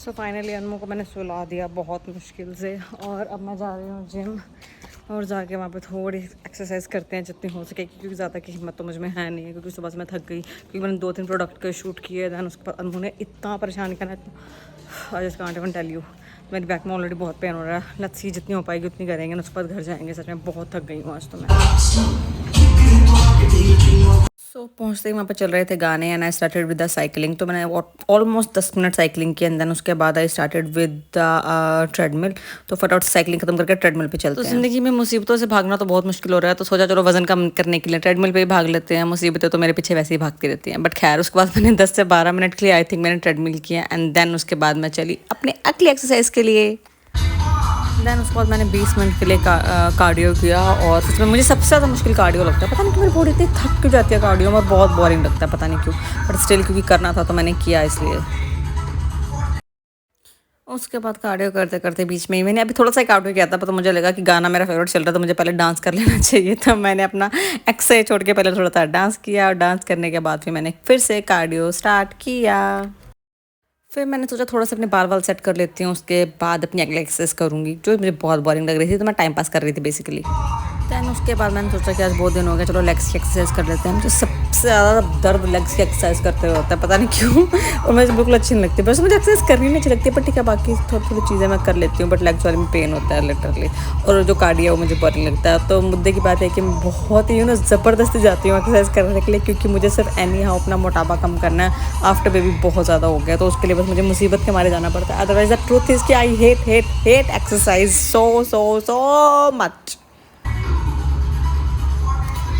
So finally अनमो को मैंने सुला दिया बहुत मुश्किल से, और अब मैं जा रही हूँ जिम और जाके वहाँ पे थोड़ी एक्सरसाइज करते हैं जितनी हो सके, क्योंकि ज़्यादा की हिम्मत तो मुझ में है नहीं है, क्योंकि सुबह से मैं थक गई, क्योंकि मैंने 2-3 प्रोडक्ट के शूट किए। दैन उसके बाद अनमो ने इतना परेशान किया ना, I just can't even tell you. मेरी बैक में ऑलरेडी बहुत पेन हो रहा है। लेट्स सी जितनी हो पाएगी उतनी करेंगे, उसके बाद घर जाएंगे। सच में बहुत थक गई हूँ आज तो मैं। सो पहुँचते ही वहाँ पर चल रहे थे गाने, and I started with the cycling. तो मैंने ऑलमोस्ट 10 मिनट साइकिलिंग की, एंड देन उसके बाद I started with the treadmill. तो फटाफट साइकिलिंग खत्म करके ट्रेडमिल पे चलते हैं। तो ज़िंदगी में मुसीबतों से भागना तो बहुत मुश्किल हो रहा है, तो सोचा चलो वजन कम करने के लिए ट्रेडमिल पे ही भाग लेते हैं। मुसीबतें तो मेरे पीछे वैसे ही भागती रहती हैं। बट खैर उसके बाद मैंने 10 से 12 मिनट के लिए आई थिंक मैंने ट्रेडमिल किया, एंड देन उसके बाद मैं चली अपने अगली एक्सरसाइज के लिए। दैन उसके बाद मैंने 20 मिनट के लिए कार्डियो किया, और उसमें मुझे सबसे ज़्यादा मुश्किल कार्डियो लगता है। पता नहीं क्यों मेरी बॉडी इतनी थक क्यों जाती है कार्डियो में, बहुत बोरिंग लगता है, पता नहीं क्यों। बट स्टिल क्योंकि करना था तो मैंने किया इसलिए। उसके बाद कार्डियो करते करते बीच में ही मैंने अभी थोड़ा सा कार्डियो किया था, तो मुझे लगा कि गाना मेरा फेवरेट चल रहा था, तो मुझे पहले डांस कर लेना चाहिए। तो मैंने अपना एक्सरसाइज छोड़ के पहले थोड़ा सा डांस किया, और डांस करने के बाद फिर मैंने फिर से कार्डियो स्टार्ट किया। फिर मैंने सोचा थोड़ा सा अपने बाल वाल सेट कर लेती हूँ, उसके बाद अपनी अगली एक्सरसाइज करूँगी, जो मुझे बहुत बोरिंग लग रही थी, तो मैं टाइम पास कर रही थी बेसिकली। दैन उसके बाद मैंने सोचा कि आज बहुत दिन हो गया, चलो लेग्स की एक्सरसाइज कर लेते हैं। मुझे सबसे ज़्यादा दर्द लेग्स की एक्सरसाइज करते हुए होता है, पता नहीं क्यों। और मुझे बिल्कुल अच्छी नहीं लगती, बस मुझे एक्सरसाइज करनी नहीं अच्छी लगती है, पर ठीक है बाकी थोड़ी थोड़ी चीज़ें मैं कर लेती हूँ। बट लेग्स वाले में पेन होता है लिटरली, और जो कार्डियो है वो मुझे बोरिंग लगता है। तो मुद्दे की बात है कि मैं बहुत ही ज़बरदस्ती जाती हूँ एक्सरसाइज करने के लिए, क्योंकि मुझे सिर्फ एनी हाउ अपना मोटापा कम करना है। आफ्टर बेबी बहुत ज़्यादा हो गया, तो उसके लिए बस मुझे मुसीबत के मारे जाना पड़ता है। अदरवाइज द ट्रूथ इज़ कि I hate exercise so much.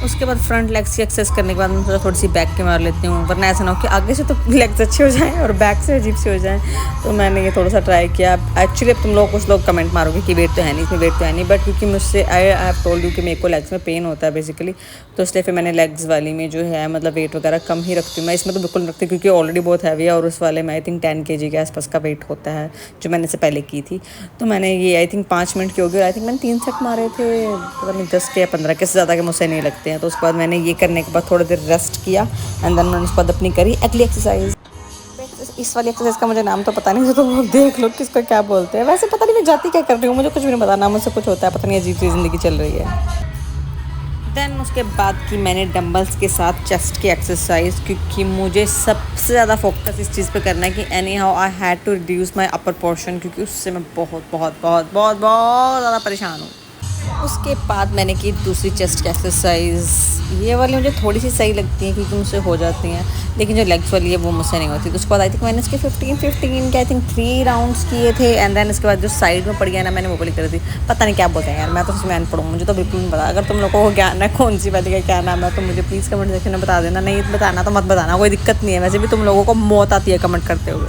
उसके बाद फ्रंट लेग्स की एक्सरसाइज करने के बाद मैं थोड़ी सी बैक के मार लेती हूँ, वरना ऐसा ना हो कि आगे से तो लेग्स अच्छे हो जाएं और बैक से अजीब से हो जाएं। तो मैंने ये थोड़ा सा ट्राई किया। एक्चुअली अब तुम लोग कुछ लोग कमेंट मारोगे कि वेट तो है नहीं इसमें, वेट तो है नहीं, बट क्योंकि मुझसे आई हैव टोल्ड यू कि मेरे को लेग्स में पेन होता है बेसिकली, तो इसलिए फिर मैंने लेग्स वाली में जो है मतलब वेट वगैरह कम ही रखती हूँ मैं। इसमें तो बिल्कुल रखती, क्योंकि ऑलरेडी बहुत हैवी है, और उस वाले में आई थिंक 10 kg के आसपास का वेट होता है, जो मैंने से पहले की थी। तो मैंने ये आई थिंक 5 मिनट की होगी, आई थिंक मैंने 3 सेट मारे थे, पता नहीं 10 के या 15 के, से ज़्यादा के मुझसे नहीं लगते हैं। तो उसके बाद मैंने ये करने के बाद थोड़ी देर रेस्ट किया, एंड देन मैंने उसके बाद अपनी करी अगली एक्सरसाइज। इस वाली एक्सरसाइज का मुझे नाम तो पता नहीं, तो आप देख लो किसको क्या बोलते हैं। वैसे पता नहीं मैं जाती क्या कर रही हूँ, मुझे कुछ भी नहीं पता, ना मुझसे कुछ होता है, पता नहीं अजीब सी ज़िंदगी चल रही है। देन उसके बाद की मैंने डंबल्स के साथ चेस्ट की एक्सरसाइज, क्योंकि मुझे सबसे ज़्यादा फोकस इस चीज़ पे करना है कि anyhow I had to reduce my upper portion, क्योंकि उससे मैं बहुत बहुत बहुत बहुत बहुत ज़्यादा परेशान हूँ। उसके बाद मैंने की दूसरी चेस्ट की एक्सरसाइज। ये वाली मुझे थोड़ी सी सही लगती है क्योंकि मुझसे हो जाती हैं, लेकिन जो लेग्स वाली है वो मुझसे नहीं होती। तो उसके बाद आई थिंक मैंने इसके 15 के आई थिंक 3 राउंड्स किए थे, एंड देन इसके बाद जो साइड में पड़ गया ना, मैंने वो वाली करी थी। पता नहीं क्या बोलते हैं यार, मैं तो उसमें अनपढ़ हूँ, मुझे तो बिल्कुल नहीं पता। अगर तुम लोगों को ज्ञान है कौन सी वाली का क्या नाम है, तो मुझे प्लीज़ कमेंट सेक्शन में बता देना। नहीं बताना तो मत बताना, कोई दिक्कत नहीं है, वैसे भी तुम लोगों को मौत आती है कमेंट करते हुए।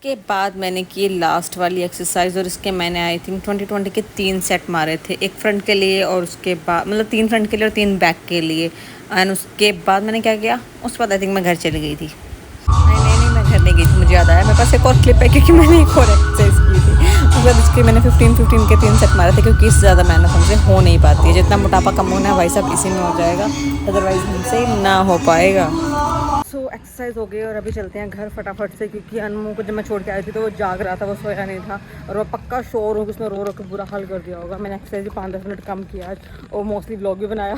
के बाद मैंने की लास्ट वाली एक्सरसाइज, और इसके मैंने आई थिंक 20 के 3 सेट मारे थे, एक फ्रंट के लिए और उसके बाद मतलब 3 फ्रंट के लिए और 3 बैक के लिए। एंड उसके बाद मैंने क्या किया, उसके बाद आई थिंक मैं घर चली गई थी। नहीं मैं घर नहीं गई थी, मुझे याद आया, मेरे पास एक और क्लिप है, क्योंकि मैंने एक और एक्सरसाइज की थी। उसके बाद इसके मैंने 15 के 3 सेट मारे थे, क्योंकि इससे ज़्यादा मेहनत हमसे हो नहीं पाती है। जितना मोटापा कम होना है भाई साहब इसी में हो जाएगा, अदरवाइज हमसे ना हो पाएगा। सो एक्सरसाइज हो गई, और अभी चलते हैं घर फटाफट से, क्योंकि अनमो को जब मैं छोड़ के आई थी तो वो जाग रहा था, वो सोया नहीं था, और वो पक्का शोर हो कि उसने रो रो के बुरा हाल कर दिया होगा। मैंने एक्सरसाइज भी 5-10 मिनट कम किया आज, और मोस्टली ब्लॉग भी बनाया।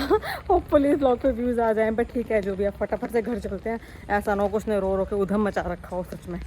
होपफुली ब्लॉग पे व्यूज़ आ जाएँ, बट ठीक है जो भी है, फटाफट से घर चलते हैं। ऐसा ना हो कि उसने रो रो के उधम मचा रखा हो सच में।